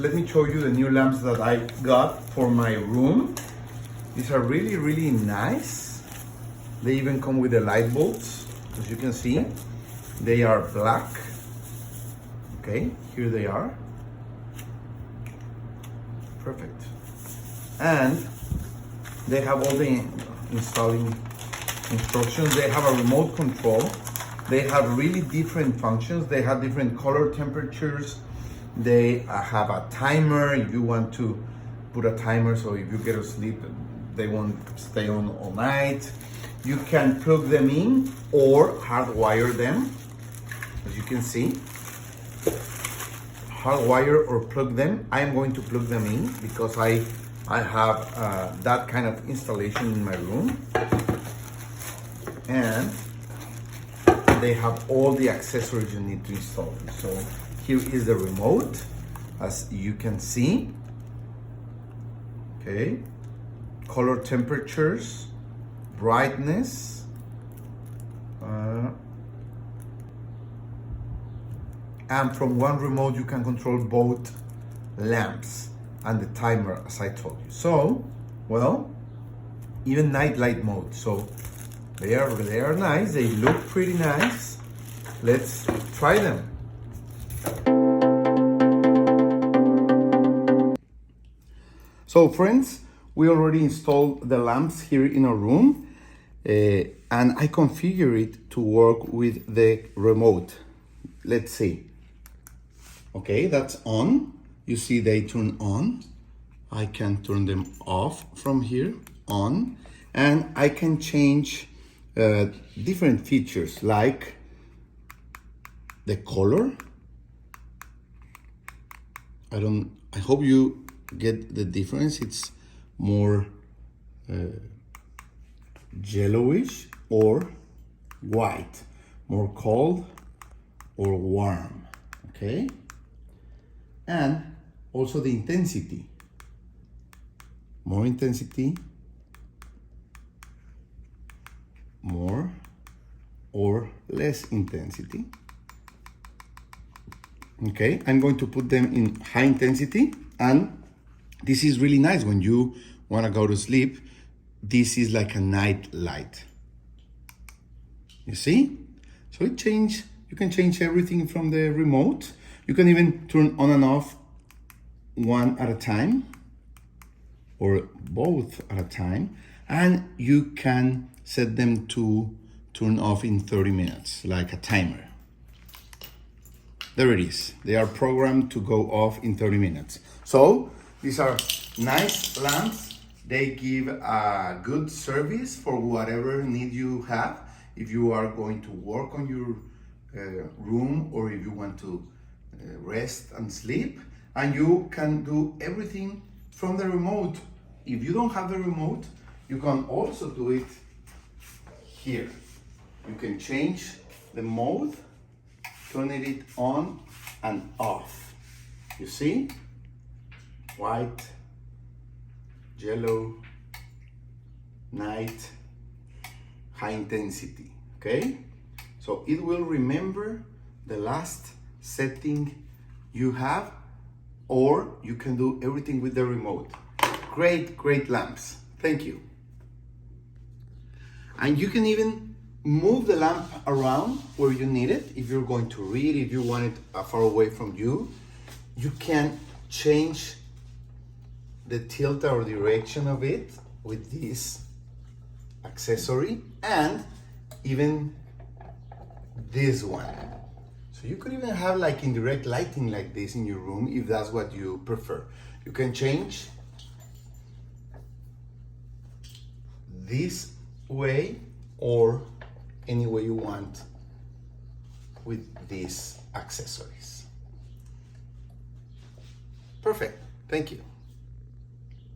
let me show you the new lamps that I got for my room. These are really, really nice. They even come with the light bulbs, as you can see. They are black. Okay, here they are. Perfect. And they have all the installing instructions. They have a remote control. They have really different functions. They have different color temperatures. They have a timer if you want to put a timer, so if you get to sleep, they won't stay on all night. You can plug them in or hardwire them, as you can see. Hardwire or plug them. I'm going to plug them in because I have that kind of installation in my room. And they have all the accessories you need to install them. So here is the remote, as you can see. Okay, color temperatures, brightness, and from one remote you can control both lamps and the timer, as I told you. So, well, even night light mode. So they are nice. They look pretty nice. Let's try them. So friends, we already installed the lamps here in our room, and I configure it to work with the remote. Let's see. Okay, that's on. You see they turn on. I can turn them off from here, on, and I can change different features like the color. I hope you get the difference. It's more yellowish or white, more cold or warm. Okay, and also the intensity, more intensity, more or less intensity. Okay, I'm going to put them in high intensity, and this is really nice when you want to go to sleep. This is like a night light. You see? So you can change everything from the remote. You can even turn on and off one at a time or both at a time, and you can set them to turn off in 30 minutes, like a timer. There it is. They are programmed to go off in 30 minutes. So these are nice lamps. They give a good service for whatever need you have. If you are going to work on your room, or if you want to rest and sleep, and you can do everything from the remote. If you don't have the remote, you can also do it here. You can change the mode, turning it on and off. You see? White, yellow, night, high intensity. Okay? So it will remember the last setting you have, or you can do everything with the remote. Great, great lamps. Thank you. And you can even move the lamp around where you need it. If you're going to read, if you want it far away from you, you can change the tilt or direction of it with this accessory, and even this one. So you could even have like indirect lighting like this in your room if that's what you prefer. You can change this way or any way you want with these accessories. Perfect. Thank you.